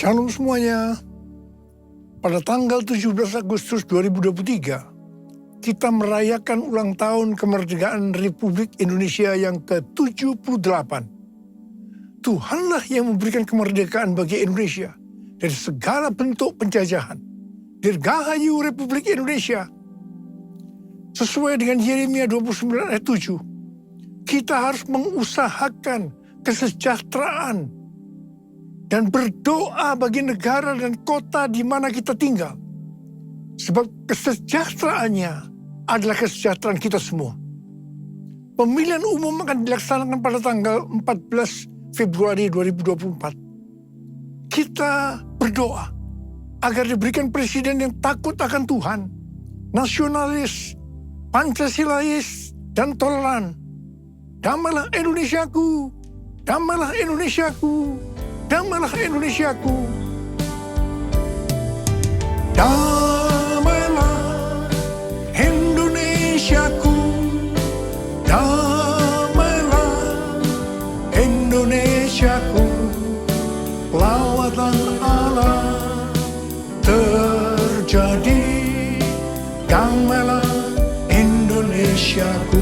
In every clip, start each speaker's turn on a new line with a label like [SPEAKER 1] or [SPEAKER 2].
[SPEAKER 1] Shalom semuanya. Pada tanggal 17 Agustus 2023, kita merayakan ulang tahun kemerdekaan Republik Indonesia yang ke-78. Tuhanlah yang memberikan kemerdekaan bagi Indonesia dari segala bentuk penjajahan. Dirgahayu Republik Indonesia. Sesuai dengan Yeremia 29 ayat 7, kita harus mengusahakan kesejahteraan dan berdoa bagi negara dan kota di mana kita tinggal. Sebab kesejahteraannya adalah kesejahteraan kita semua. Pemilihan umum akan dilaksanakan pada tanggal 14 Februari 2024. Kita berdoa agar diberikan presiden yang takut akan Tuhan, nasionalis, Pancasilais, dan toleran. Damailah Indonesiaku, damailah Indonesiaku, damailah Indonesiaku. Damailah Indonesiaku, damailah Indonesiaku. Lawatan Allah terjadi, damailah Indonesiaku.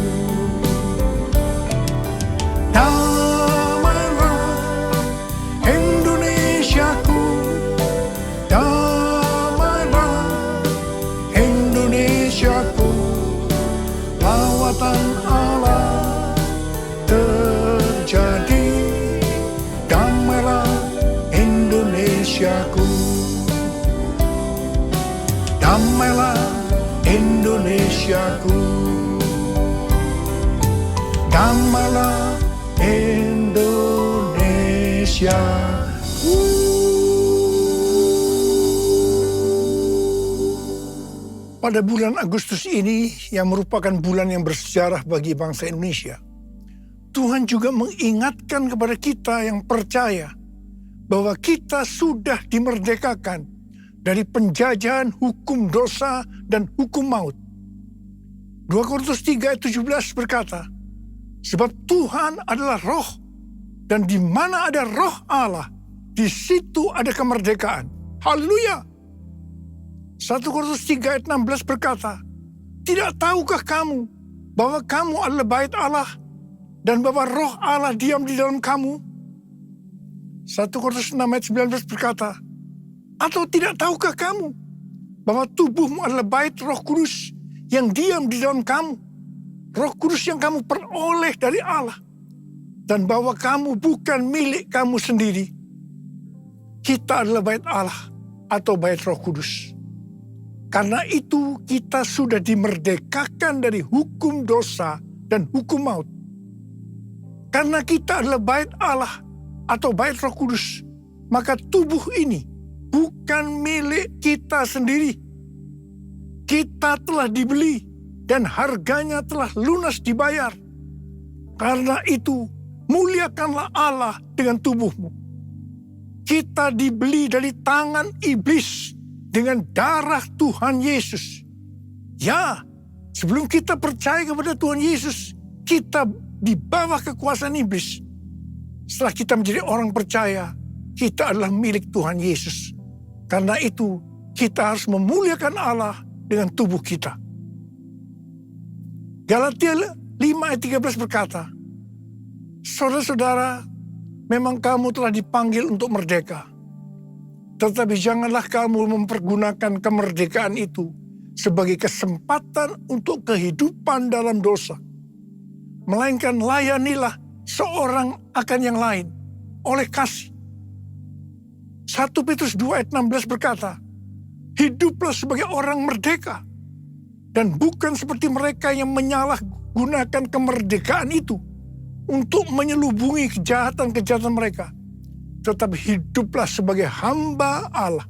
[SPEAKER 1] Allah terjadi, damailah Indonesiaku, damailah Indonesiaku, damailah Indonesia. Pada bulan Agustus ini, yang merupakan bulan yang bersejarah bagi bangsa Indonesia, Tuhan juga mengingatkan kepada kita yang percaya bahwa kita sudah dimerdekakan dari penjajahan hukum dosa dan hukum maut. 2 Korintus 3 ayat 17 berkata, sebab Tuhan adalah roh, dan di mana ada roh Allah, di situ ada kemerdekaan. Haleluya! 1 Korintus 3 ayat 16 berkata, tidak tahukah kamu bahwa kamu adalah bait Allah dan bahwa roh Allah diam di dalam kamu? 1 Korintus 6 ayat 19 berkata, atau tidak tahukah kamu bahwa tubuhmu adalah bait Roh Kudus yang diam di dalam kamu? Roh Kudus yang kamu peroleh dari Allah, dan bahwa kamu bukan milik kamu sendiri. Kita adalah bait Allah atau bait Roh Kudus. Karena itu kita sudah dimerdekakan dari hukum dosa dan hukum maut. Karena kita adalah bait Allah atau bait Roh Kudus, maka tubuh ini bukan milik kita sendiri. Kita telah dibeli dan harganya telah lunas dibayar. Karena itu muliakanlah Allah dengan tubuhmu. Kita dibeli dari tangan iblis dengan darah Tuhan Yesus. Ya, sebelum kita percaya kepada Tuhan Yesus, kita di bawah kekuasaan iblis. Setelah kita menjadi orang percaya, kita adalah milik Tuhan Yesus. Karena itu, kita harus memuliakan Allah dengan tubuh kita. Galatia 5 ayat 13 berkata, saudara-saudara, memang kamu telah dipanggil untuk merdeka. Tetapi janganlah kamu mempergunakan kemerdekaan itu sebagai kesempatan untuk kehidupan dalam dosa. Melainkan layanilah seorang akan yang lain oleh kasih. 1 Petrus 2 ayat 16 berkata, hiduplah sebagai orang merdeka, dan bukan seperti mereka yang menyalahgunakan kemerdekaan itu untuk menyelubungi kejahatan-kejahatan mereka. Tetapi hiduplah sebagai hamba Allah.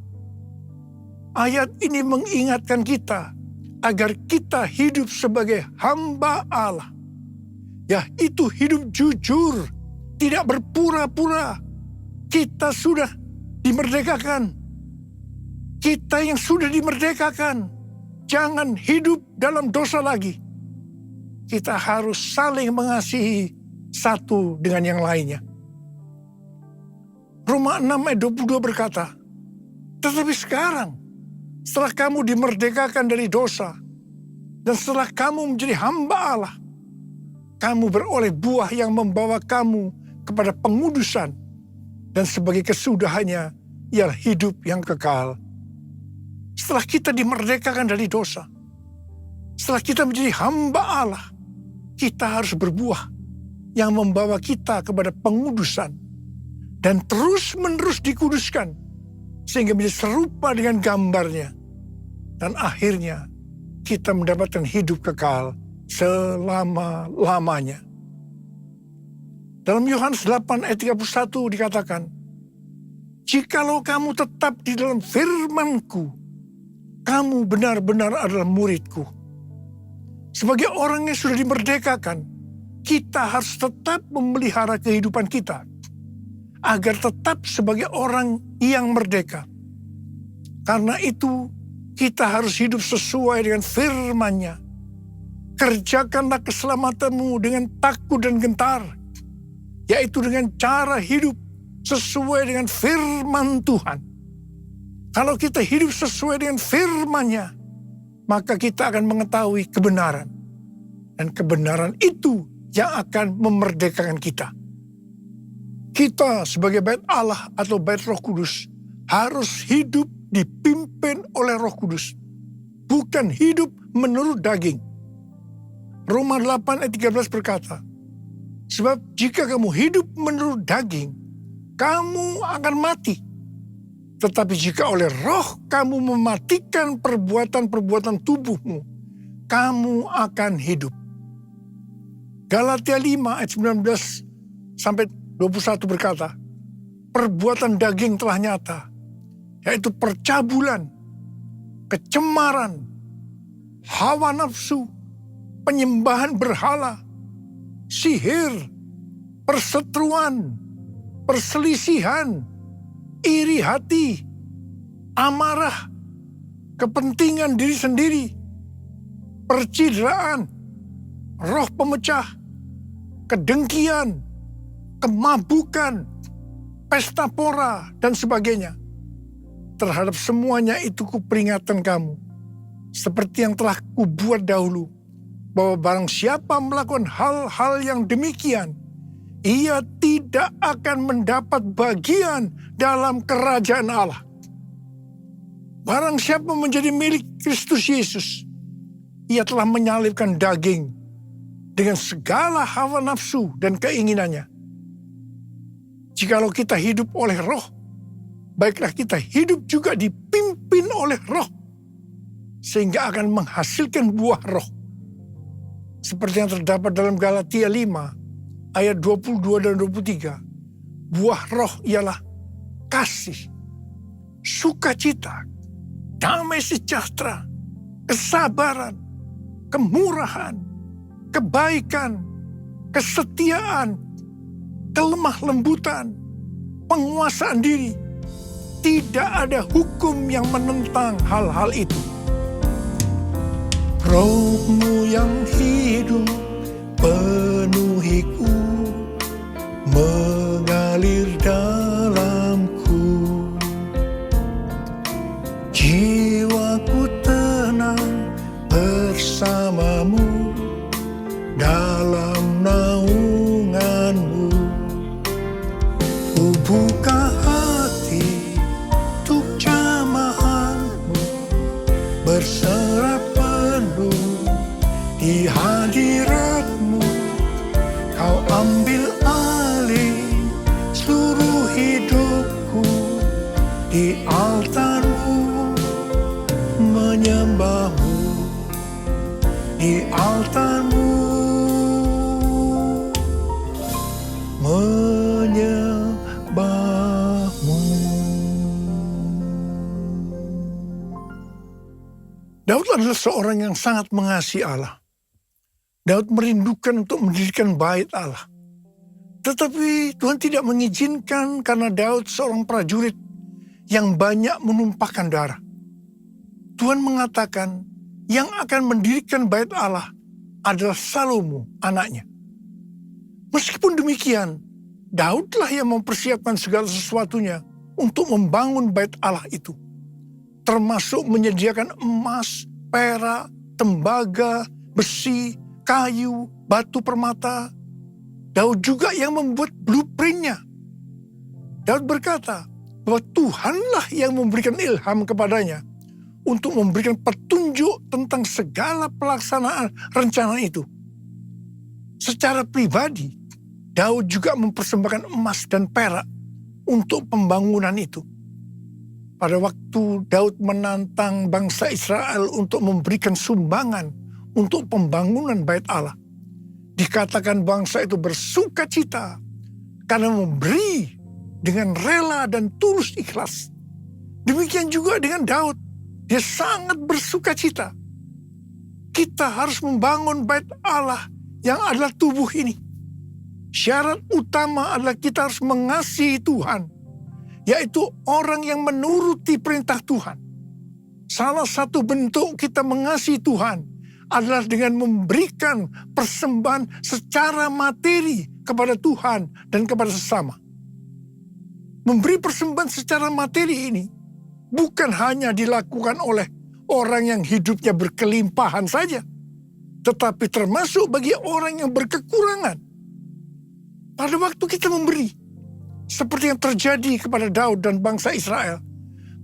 [SPEAKER 1] Ayat ini mengingatkan kita agar kita hidup sebagai hamba Allah. Yaitu hidup jujur, tidak berpura-pura. Kita sudah dimerdekakan. Kita yang sudah dimerdekakan, jangan hidup dalam dosa lagi. Kita harus saling mengasihi satu dengan yang lainnya. Roma 6 ayat 22 berkata, Tetapi sekarang, setelah kamu dimerdekakan dari dosa, dan setelah kamu menjadi hamba Allah, kamu beroleh buah yang membawa kamu kepada pengudusan, dan sebagai kesudahannya ialah hidup yang kekal. Setelah kita dimerdekakan dari dosa, setelah kita menjadi hamba Allah, kita harus berbuah yang membawa kita kepada pengudusan dan terus-menerus dikuduskan sehingga menjadi serupa dengan gambarnya. Dan akhirnya kita mendapatkan hidup kekal selama-lamanya. Dalam Yohanes 8 ayat 31 dikatakan, "Jikalau kamu tetap di dalam firman-Ku, kamu benar-benar adalah murid-Ku." Sebagai orang yang sudah dimerdekakan, kita harus tetap memelihara kehidupan kita agar tetap sebagai orang yang merdeka. Karena itu, kita harus hidup sesuai dengan firman-Nya. Kerjakanlah keselamatanmu dengan takut dan gentar, yaitu dengan cara hidup sesuai dengan firman Tuhan. Kalau kita hidup sesuai dengan firman-Nya, maka kita akan mengetahui kebenaran. Dan kebenaran itu yang akan memerdekakan kita. Kita sebagai bait Allah atau bait Roh Kudus harus hidup dipimpin oleh Roh Kudus. Bukan hidup menurut daging. Roma 8 ayat 13 berkata, "Sebab jika kamu hidup menurut daging, kamu akan mati. Tetapi jika oleh roh kamu mematikan perbuatan-perbuatan tubuhmu, kamu akan hidup." Galatia 5 ayat 19 sampai 21 berkata, "Perbuatan daging telah nyata, yaitu percabulan, kecemaran, hawa nafsu, penyembahan berhala, sihir, perseteruan, perselisihan, iri hati, amarah, kepentingan diri sendiri, percideraan, roh pemecah, kedengkian, kemabukan, pesta pora, dan sebagainya. Terhadap semuanya itu kuperingatkan kamu, seperti yang telah kubuat dahulu, bahwa barang siapa melakukan hal-hal yang demikian, ia tidak akan mendapat bagian dalam kerajaan Allah. Barang siapa menjadi milik Kristus Yesus, ia telah menyalibkan daging dengan segala hawa nafsu dan keinginannya. Jikalau kita hidup oleh roh, baiklah kita hidup juga dipimpin oleh roh, sehingga akan menghasilkan buah roh. Seperti yang terdapat dalam Galatia 5 ayat 22 dan 23. Buah roh ialah kasih, sukacita, damai sejahtera, kesabaran, kemurahan, kebaikan, kesetiaan, kelemah lembutan, penguasaan diri. Tidak ada hukum yang menentang hal-hal itu. Roh-Mu yang hidup penuhiku, mengalir dalamku. Jiwaku tenang bersamamu dalam naungan-Mu. Ku buka hati untuk jamahan-Mu, berserah penuh di hadirat-Mu. Kau ambil alih seluruh hidupku, di altar-Mu menyembah-Mu, di altar-Mu menyembah-Mu. Daud adalah seorang yang sangat mengasihi Allah. Daud merindukan untuk mendirikan bait Allah. Tetapi Tuhan tidak mengizinkan karena Daud seorang prajurit yang banyak menumpahkan darah. Tuhan mengatakan yang akan mendirikan bait Allah adalah Salomo, anaknya. Meskipun demikian, Daudlah yang mempersiapkan segala sesuatunya untuk membangun bait Allah itu. termasuk menyediakan emas, perak, tembaga, besi, kayu, batu permata. Daud juga yang membuat blueprintnya. Daud berkata bahwa Tuhanlah yang memberikan ilham kepadanya untuk memberikan petunjuk tentang segala pelaksanaan rencana itu. Secara pribadi, Daud juga mempersembahkan emas dan perak untuk pembangunan itu. Pada waktu Daud menantang bangsa Israel untuk memberikan sumbangan untuk pembangunan Bait Allah, dikatakan bangsa itu bersuka cita karena memberi dengan rela dan tulus ikhlas. Demikian juga dengan Daud, dia sangat bersuka cita. Kita harus membangun Bait Allah yang adalah tubuh ini. Syarat utama adalah kita harus mengasihi Tuhan, yaitu orang yang menuruti perintah Tuhan. Salah satu bentuk kita mengasihi Tuhan adalah dengan memberikan persembahan secara materi kepada Tuhan dan kepada sesama. Memberi persembahan secara materi ini bukan hanya dilakukan oleh orang yang hidupnya berkelimpahan saja, tetapi termasuk bagi orang yang berkekurangan. Pada waktu kita memberi, seperti yang terjadi kepada Daud dan bangsa Israel,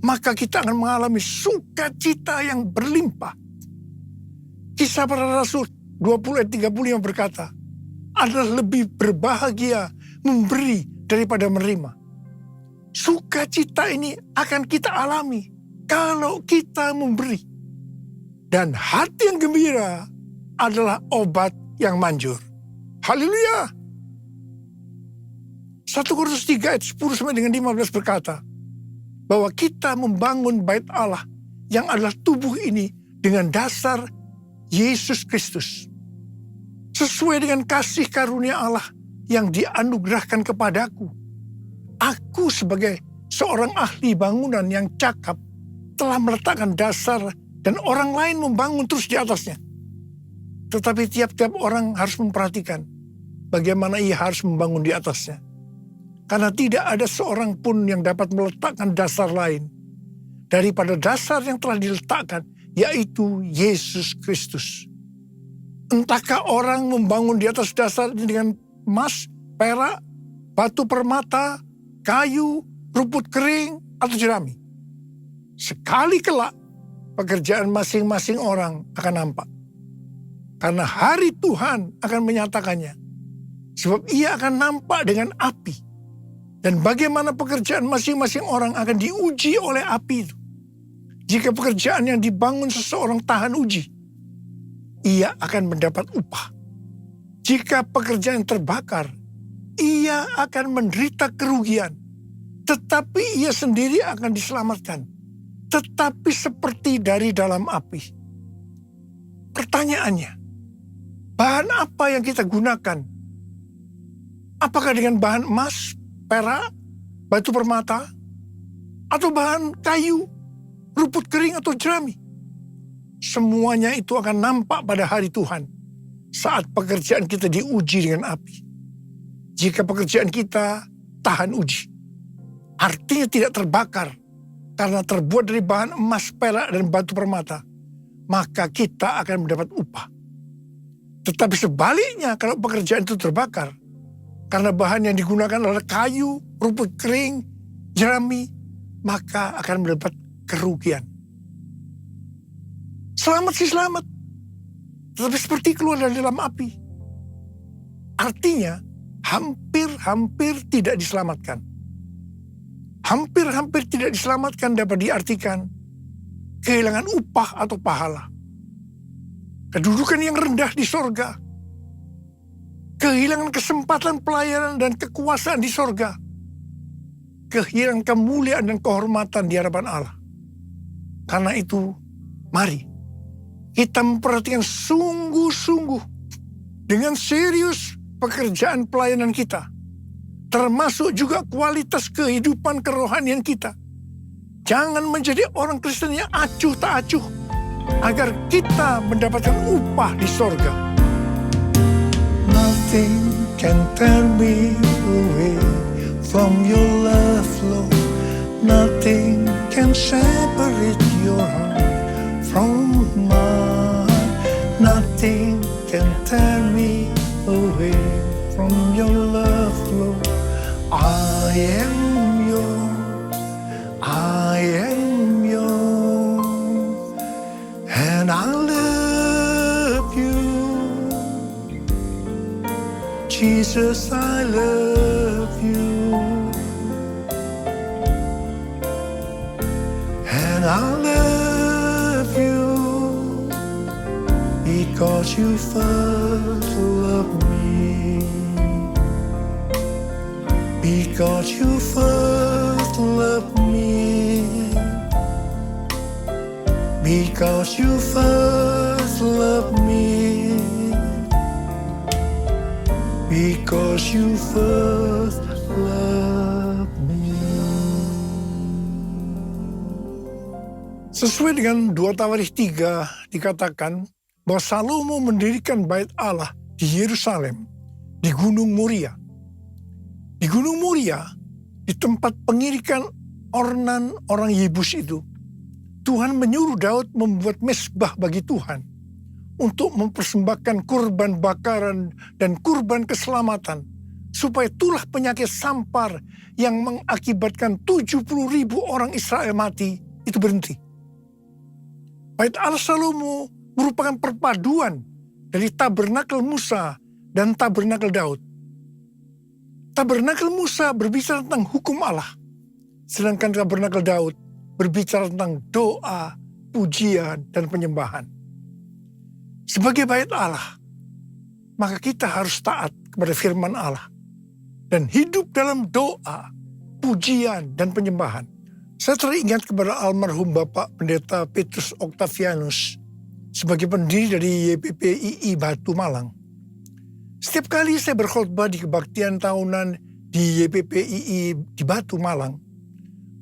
[SPEAKER 1] maka kita akan mengalami sukacita yang berlimpah. Kisah para Rasul 20 ayat 35 berkata, adalah lebih berbahagia memberi daripada menerima. Sukacita ini akan kita alami kalau kita memberi. Dan hati yang gembira adalah obat yang manjur. Haleluya! 1 Korintus 3 ayat 10 sampai dengan 15 berkata, bahwa kita membangun Bait Allah yang adalah tubuh ini dengan dasar Yesus Kristus. Sesuai dengan kasih karunia Allah yang dianugerahkan kepadaku. Aku sebagai seorang ahli bangunan yang cakap telah meletakkan dasar dan orang lain membangun terus di atasnya. Tetapi tiap-tiap orang harus memperhatikan bagaimana ia harus membangun di atasnya. Karena tidak ada seorang pun yang dapat meletakkan dasar lain daripada dasar yang telah diletakkan, yaitu Yesus Kristus. Entahkah orang membangun di atas dasar dengan emas, perak, batu permata, kayu, rumput kering, atau jerami. Sekali kelak, pekerjaan masing-masing orang akan nampak. Karena hari Tuhan akan menyatakannya. Sebab ia akan nampak dengan api. Dan bagaimana pekerjaan masing-masing orang akan diuji oleh api itu. Jika pekerjaan yang dibangun seseorang tahan uji, ia akan mendapat upah. Jika pekerjaan terbakar, ia akan menderita kerugian. Tetapi ia sendiri akan diselamatkan. Tetapi seperti dari dalam api. Pertanyaannya, bahan apa yang kita gunakan? Apakah dengan bahan emas, perak, batu permata, atau bahan kayu, rumput kering atau jerami? Semuanya itu akan nampak pada hari Tuhan saat pekerjaan kita diuji dengan api. Jika pekerjaan kita tahan uji, artinya tidak terbakar karena terbuat dari bahan emas, perak, dan batu permata, maka kita akan mendapat upah. Tetapi sebaliknya, kalau pekerjaan itu terbakar karena bahan yang digunakan adalah kayu, rumput kering, jerami, maka akan mendapat kerugian. Selamat sih selamat, tetapi seperti keluar dari dalam api. Artinya hampir-hampir tidak diselamatkan. Hampir-hampir tidak diselamatkan dapat diartikan kehilangan upah atau pahala. Kedudukan yang rendah di sorga. Kehilangan kesempatan pelayanan dan kekuasaan di sorga. Kehilangan kemuliaan dan kehormatan di hadapan Allah. Karena itu, mari kita memperhatikan sungguh-sungguh dengan serius pekerjaan pelayanan kita. Termasuk juga kualitas kehidupan kerohanian kita. Jangan menjadi orang Kristen yang acuh tak acuh. Agar kita mendapatkan upah di sorga. Nothing can tear me away from your love, Lord. Nothing can separate your heart from mine. Nothing can tear me away from your love, Lord. I am yours, I am yours, and I love you. Jesus, I love you. And I love you because you first loved me. Because you first loved me. Because you first loved me. Because you first loved me. Sesuai dengan 2 Tawarikh 3 dikatakan bahwa Salomo mendirikan bait Allah di Yerusalem, di Gunung Moria. Di Gunung Moria, di tempat pengirikan ornan orang Yebus itu, Tuhan menyuruh Daud membuat mezbah bagi Tuhan untuk mempersembahkan kurban bakaran dan kurban keselamatan, supaya tulah penyakit sampar yang mengakibatkan 70.000 orang Israel mati itu berhenti. Bait Allah Salomo merupakan perpaduan dari tabernakel Musa dan tabernakel Daud. Tabernakel Musa berbicara tentang hukum Allah, sedangkan tabernakel Daud berbicara tentang doa, pujian, dan penyembahan. Sebagai bait Allah, maka kita harus taat kepada firman Allah dan hidup dalam doa, pujian, dan penyembahan. Saya teringat kepada almarhum Bapak Pendeta Petrus Octavianus sebagai pendiri dari YPPII Batu Malang. Setiap kali saya berkhotbah di kebaktian tahunan di YPPII di Batu Malang,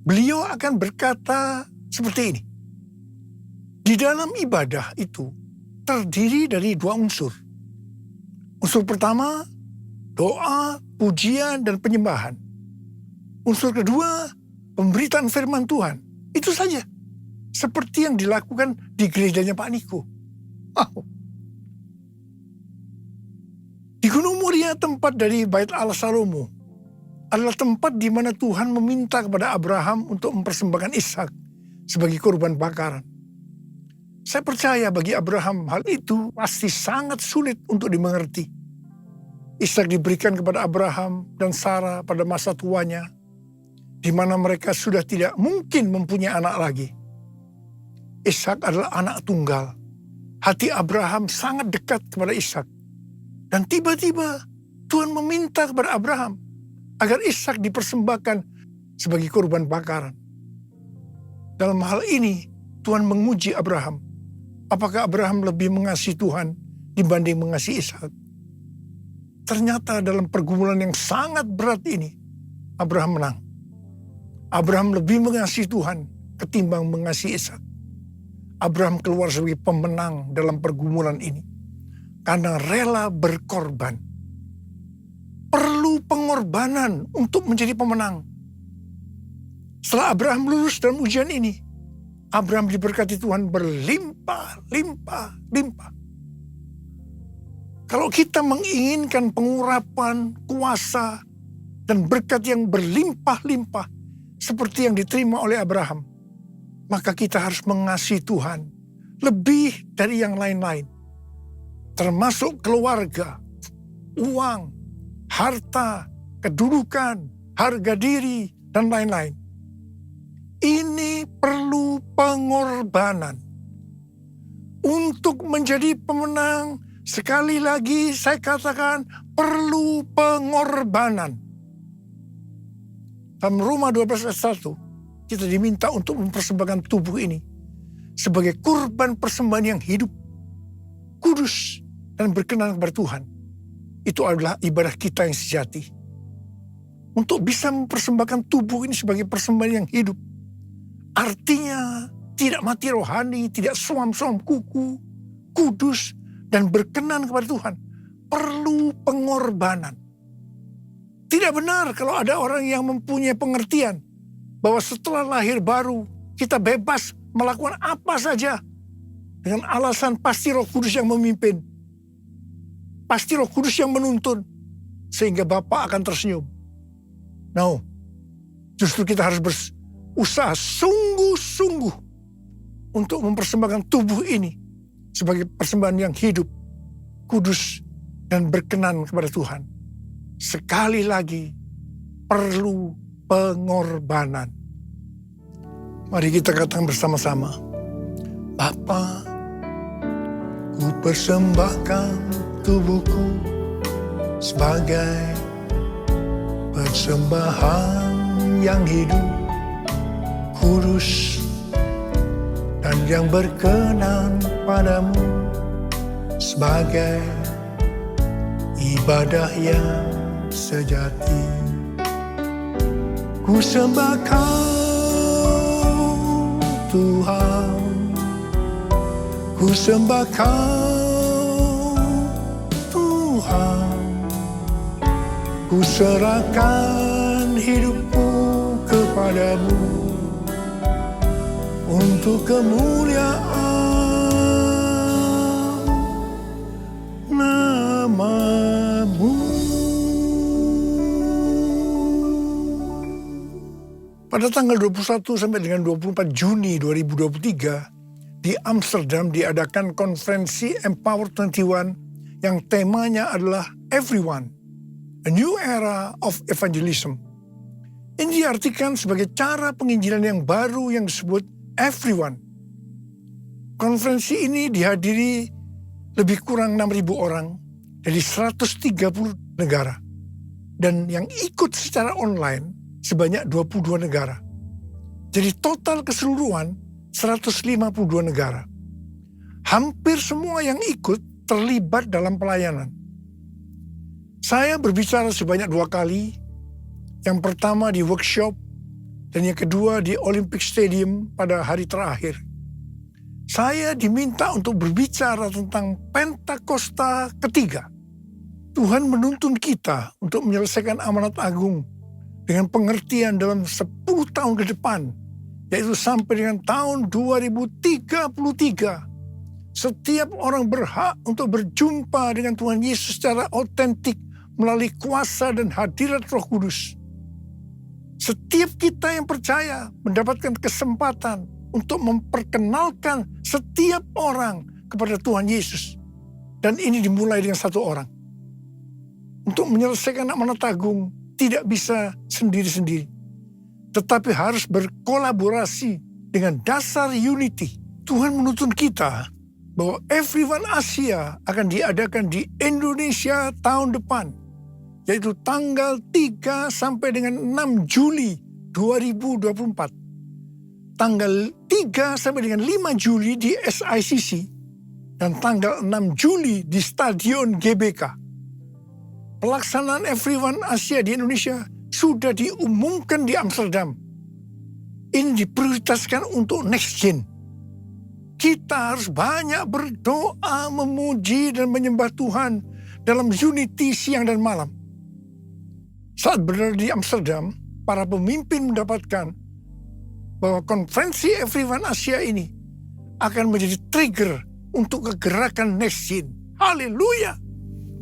[SPEAKER 1] beliau akan berkata seperti ini. Di dalam ibadah itu terdiri dari 2 unsur. Unsur pertama, doa, pujian, dan penyembahan. Unsur kedua, pemberitaan firman Tuhan. Itu saja. Seperti yang dilakukan di gerejanya Pak Niko. Di Gunung Moria, tempat dari bait Allah Salomo, adalah tempat di mana Tuhan meminta kepada Abraham untuk mempersembahkan Ishak sebagai kurban bakaran. Saya percaya bagi Abraham hal itu pasti sangat sulit untuk dimengerti. Ishak diberikan kepada Abraham dan Sarah pada masa tuanya, di mana mereka sudah tidak mungkin mempunyai anak lagi. Ishak adalah anak tunggal. Hati Abraham sangat dekat kepada Ishak. Dan tiba-tiba Tuhan meminta kepada Abraham agar Ishak dipersembahkan sebagai kurban bakaran. Dalam hal ini Tuhan menguji Abraham. Apakah Abraham lebih mengasihi Tuhan dibanding mengasihi Ishak? Ternyata dalam pergumulan yang sangat berat ini, Abraham menang. Abraham lebih mengasihi Tuhan ketimbang mengasihi Ishak. Abraham keluar sebagai pemenang dalam pergumulan ini karena rela berkorban. Perlu pengorbanan untuk menjadi pemenang. Setelah Abraham lulus dalam ujian ini, Abraham diberkati Tuhan berlimpah-limpah-limpah. Kalau kita menginginkan pengurapan, kuasa, dan berkat yang berlimpah-limpah seperti yang diterima oleh Abraham, maka kita harus mengasihi Tuhan lebih dari yang lain-lain, termasuk keluarga, uang, harta, kedudukan, harga diri, dan lain-lain. Ini perlu pengorbanan. Untuk menjadi pemenang, sekali lagi saya katakan perlu pengorbanan. Dalam Roma 12 ayat 1, kita diminta untuk mempersembahkan tubuh ini sebagai kurban persembahan yang hidup, kudus, dan berkenan kepada Tuhan. Itu adalah ibadah kita yang sejati. Untuk bisa mempersembahkan tubuh ini sebagai persembahan yang hidup, artinya tidak mati rohani, tidak suam-suam kuku, kudus, dan berkenan kepada Tuhan. Perlu pengorbanan. Tidak benar kalau ada orang yang mempunyai pengertian bahwa setelah lahir baru, kita bebas melakukan apa saja. Dengan alasan pasti Roh Kudus yang memimpin. Pasti Roh Kudus yang menuntun. Sehingga Bapa akan tersenyum. No, justru kita harus berusaha sungguh-sungguh untuk mempersembahkan tubuh ini sebagai persembahan yang hidup, kudus, dan berkenan kepada Tuhan. Sekali lagi, perlu pengorbanan. Mari kita katakan bersama-sama, Bapa, ku persembahkan tubuhku sebagai persembahan yang hidup, kudus, dan yang berkenan padamu sebagai ibadah yang sejati. Ku sembah Kau Tuhan, ku sembah Kau Tuhan, ku serahkan hidupku kepadamu untuk kemuliaan nama-Mu. Pada tanggal 21 sampai dengan 24 Juni 2023 di Amsterdam diadakan konferensi Empower 21 yang temanya adalah Everyone, A New Era of Evangelism. Ini diartikan sebagai cara penginjilan yang baru yang disebut Everyone. Konferensi ini dihadiri lebih kurang 6.000 orang dari 130 negara. Dan yang ikut secara online sebanyak 22 negara. Jadi total keseluruhan 152 negara. Hampir semua yang ikut terlibat dalam pelayanan. Saya berbicara sebanyak 2 kali. Yang pertama di workshop dan yang kedua di Olympic Stadium pada hari terakhir. Saya diminta untuk berbicara tentang Pentakosta ketiga. Tuhan menuntun kita untuk menyelesaikan amanat agung dengan pengertian dalam 10 tahun ke depan, yaitu sampai dengan tahun 2033. Setiap orang berhak untuk berjumpa dengan Tuhan Yesus secara otentik melalui kuasa dan hadirat Roh Kudus. Setiap kita yang percaya mendapatkan kesempatan untuk memperkenalkan setiap orang kepada Tuhan Yesus. Dan ini dimulai dengan 1 orang. Untuk menyelesaikan amanat agung tidak bisa sendiri-sendiri. Tetapi harus berkolaborasi dengan dasar unity. Tuhan menuntun kita bahwa Everyone Asia akan diadakan di Indonesia tahun depan. Yaitu tanggal 3 sampai dengan 6 Juli 2024. Tanggal 3 sampai dengan 5 Juli di SICC. Dan tanggal 6 Juli di Stadion GBK. Pelaksanaan Everyone Asia di Indonesia sudah diumumkan di Amsterdam. Ini diprioritaskan untuk next gen. Kita harus banyak berdoa, memuji dan menyembah Tuhan dalam unity siang dan malam. Saat berada di Amsterdam, para pemimpin mendapatkan bahwa konferensi Everyone Asia ini akan menjadi trigger untuk kegerakan next gen. Haleluya!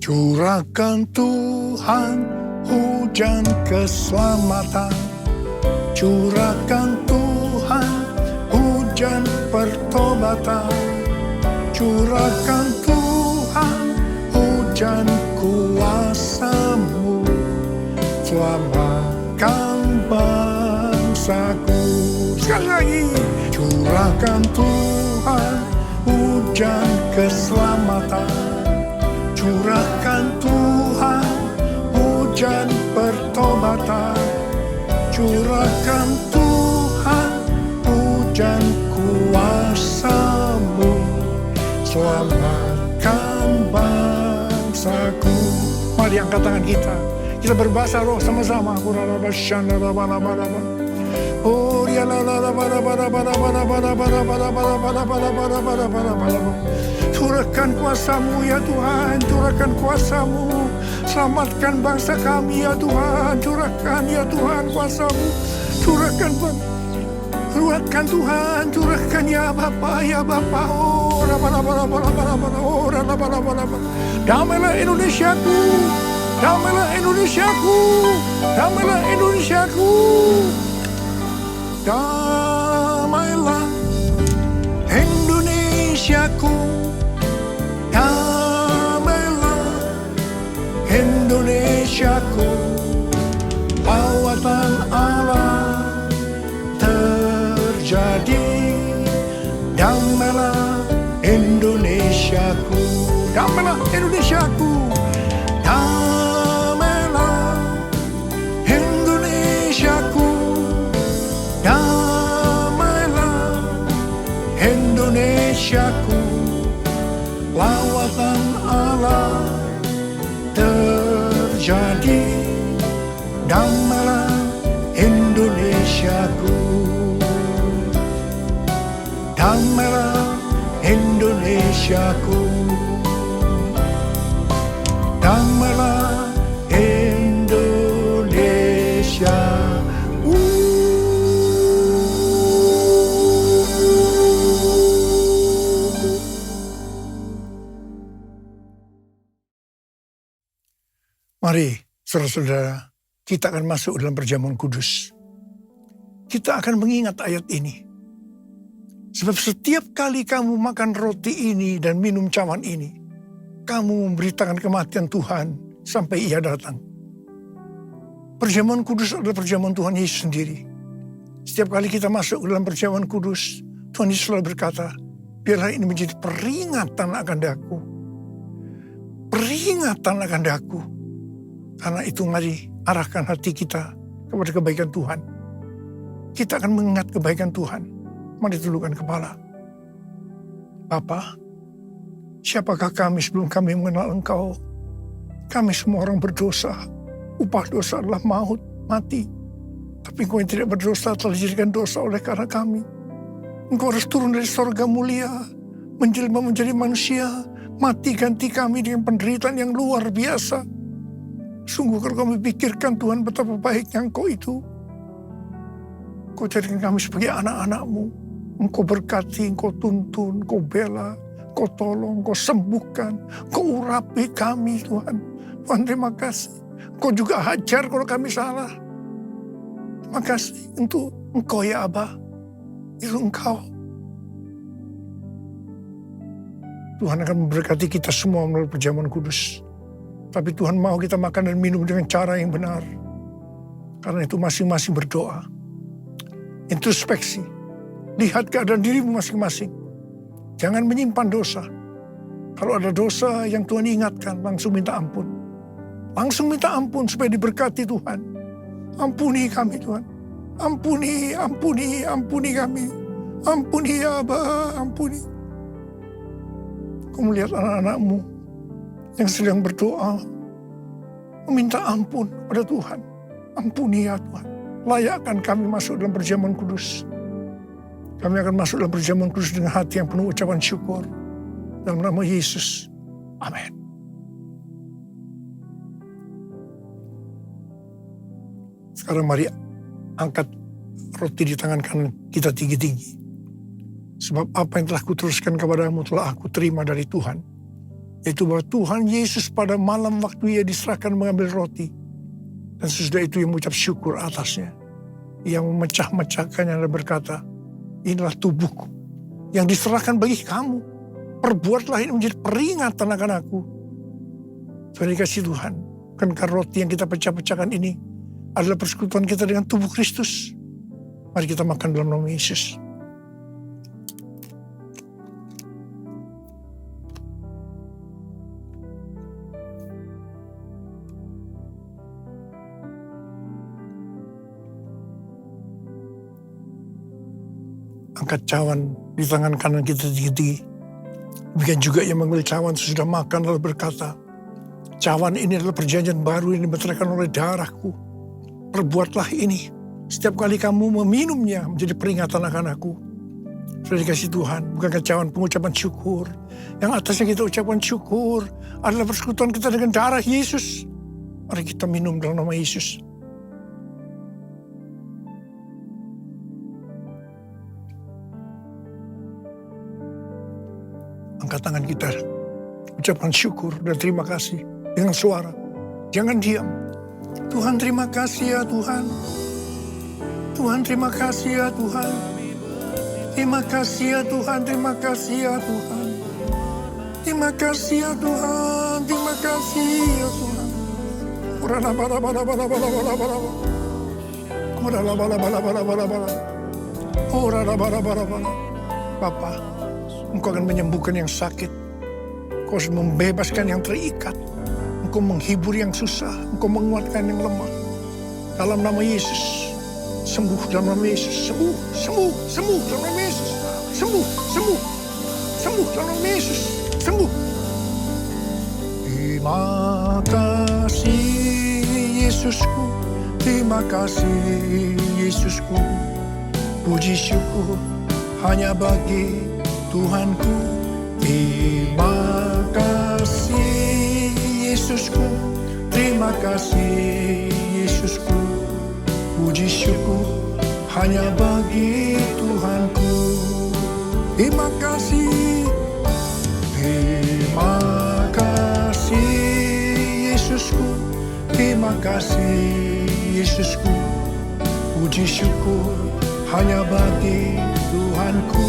[SPEAKER 1] Curahkan Tuhan hujan keselamatan. Curahkan Tuhan hujan pertobatan. Curahkan Tuhan hujan kuasa-Mu. Selamatkan bangsaku. Sekali lagi. Curahkan Tuhan hujan keselamatan. Curahkan Tuhan hujan pertobatan. Curahkan Tuhan hujan kuasa-Mu. Selamatkan bangsaku. Mari angkat tangan kita. Kita berbahasa roh sama-sama. Oh, ya la la la bara bara bara bara bara bara bara bara bara bara bara bara bara bara. Curahkan kuasa-Mu ya Tuhan, curahkan kuasa-Mu. Selamatkan bangsa kami ya Tuhan, curahkan ya Tuhan kuasa-Mu. curahkan Bang. Kuatkan Tuhan, curahkan ya Bapa, ya Bapa. Oh, damailah Indonesiaku, damailah Indonesiaku, damailah Indonesiaku. Damailah Indonesiaku, damailah Indonesiaku. Lawatan Allah terjadi, damailah Indonesiaku, damailah Indonesiaku, damailah Indonesiaku, damailah Indonesiaku. Lawatan Allah terjadi, damailah Indonesiaku, damailah Indonesiaku, damailah Indonesia. Mari saudara-saudara, kita akan masuk dalam perjamuan kudus. Kita akan mengingat ayat ini. Sebab setiap kali kamu makan roti ini dan minum cawan ini, kamu memberitakan kematian Tuhan sampai Ia datang. Perjamuan kudus adalah perjamuan Tuhan Yesus sendiri. Setiap kali kita masuk dalam perjamuan kudus, Tuhan Yesus selalu berkata, biarlah ini menjadi peringatan akan daku. Peringatan akan daku. Karena itu mari arahkan hati kita kepada kebaikan Tuhan. Kita akan mengingat kebaikan Tuhan. Mari tundukkan kepala. Bapa, siapakah kami sebelum kami mengenal Engkau? Kami semua orang berdosa. Upah dosa adalah maut, mati. Tapi Engkau yang tidak berdosa telah dijadikan dosa oleh karena kami. Engkau harus turun dari sorga mulia, menjelma menjadi manusia, mati ganti kami dengan penderitaan yang luar biasa. Sungguh kalau kami pikirkan Tuhan betapa baiknya Engkau itu. Engkau jadikan kami sebagai anak-anak-Mu. Engkau berkati, Engkau tuntun, Engkau bela, Engkau tolong, Engkau sembuhkan, Engkau urapi kami Tuhan. Tuhan terima kasih. Engkau juga hajar kalau kami salah. Terima kasih untuk Engkau ya Abah. Itu Engkau. Tuhan akan memberkati kita semua melalui perjamuan kudus. Tapi Tuhan mau kita makan dan minum dengan cara yang benar. Karena itu masing-masing berdoa. Introspeksi. Lihat keadaan dirimu masing-masing. Jangan menyimpan dosa. Kalau ada dosa yang Tuhan ingatkan, langsung minta ampun. Langsung minta ampun supaya diberkati Tuhan. Ampuni kami Tuhan. Ampuni, ampuni, ampuni kami. Ampuni ya Abah, ampuni. Kau melihat anak-anak-Mu yang sedang berdoa, meminta ampun pada Tuhan. Ampuni ya Tuhan. Layakkan kami masuk dalam perjamuan kudus. Kami akan masuk dalam perjamuan kudus dengan hati yang penuh ucapan syukur. Dalam nama Yesus. Amin. Sekarang mari angkat roti di tangan kanan kita tinggi-tinggi. Sebab apa yang telah kuteruskan kepadamu telah aku terima dari Tuhan. Yaitu bahwa Tuhan Yesus pada malam waktu Ia diserahkan mengambil roti. Dan sesudah itu Ia mengucap syukur atasnya. Ia memecah-mecahkannya dan berkata, inilah tubuhku yang diserahkan bagi kamu. Perbuatlah ini menjadi peringatan akan aku. Tuhan dikasih Tuhan. Bukankah roti yang kita pecah-pecahkan ini adalah persekutuan kita dengan tubuh Kristus. Mari kita makan dalam nama Yesus. Angkat cawan di tangan kanan kita tinggi-tinggi. Demikian juga yang mengambil cawan sesudah makan lalu berkata, cawan ini adalah perjanjian baru yang dimeteraikan oleh darahku. Perbuatlah ini. Setiap kali kamu meminumnya menjadi peringatan akan aku. Sudah dikasih Tuhan, bukankah cawan pengucapan syukur. Yang atasnya kita ucapkan syukur adalah persekutuan kita dengan darah Yesus. Mari kita minum dalam nama Yesus. tangan kita. Ucapkan syukur dan terima kasih dengan suara. Jangan diam. Tuhan terima kasih ya Tuhan. Tuhan terima kasih ya Tuhan. Terima kasih ya Tuhan, terima kasih ya Tuhan. Terima kasih ya Tuhan, terima kasih ya Tuhan. Bapa, Engkau akan menyembuhkan yang sakit. Engkau akan membebaskan yang terikat. Engkau menghibur yang susah. Engkau menguatkan yang lemah. Dalam nama Yesus, sembuh dalam nama Yesus. Sembuh, sembuh, sembuh dalam nama Yesus. Sembuh, sembuh, sembuh dalam nama Yesus. Sembuh. Terima kasih Yesusku. Terima kasih Yesusku. Puji syukur hanya bagi Tuhanku. Terima kasih Yesusku. Terima kasih Yesusku. Puji syukur hanya bagi Tuhanku. Terima kasih. Terima kasih Yesusku. Terima kasih Yesusku. Puji syukur hanya bagi Tuhanku.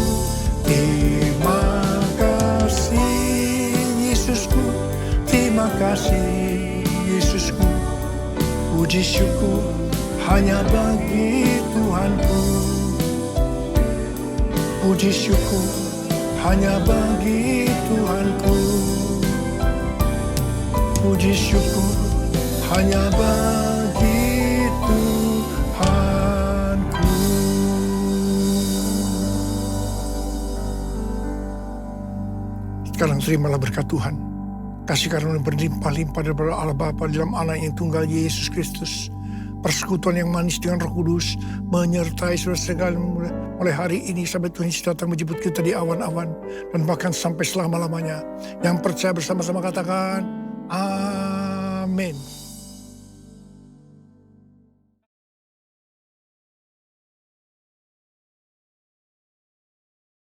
[SPEAKER 1] Terima kasih Yesusku. Terima kasih Yesusku. Puji syukur hanya bagi Tuhanku. Puji syukur hanya bagi Tuhanku. Puji syukur hanya bagi Tuhanku. Sekarang terimalah berkat Tuhan. Kasih karunia berlimpah-limpah daripada Allah Bapa dalam Anak yang tunggal Yesus Kristus. Persekutuan yang manis dengan Roh Kudus menyertai saudara sekalian mulai hari ini sampai Tuhan Yesus datang menjemput kita di awan-awan dan bahkan sampai selama-lamanya. Yang percaya bersama-sama katakan amin.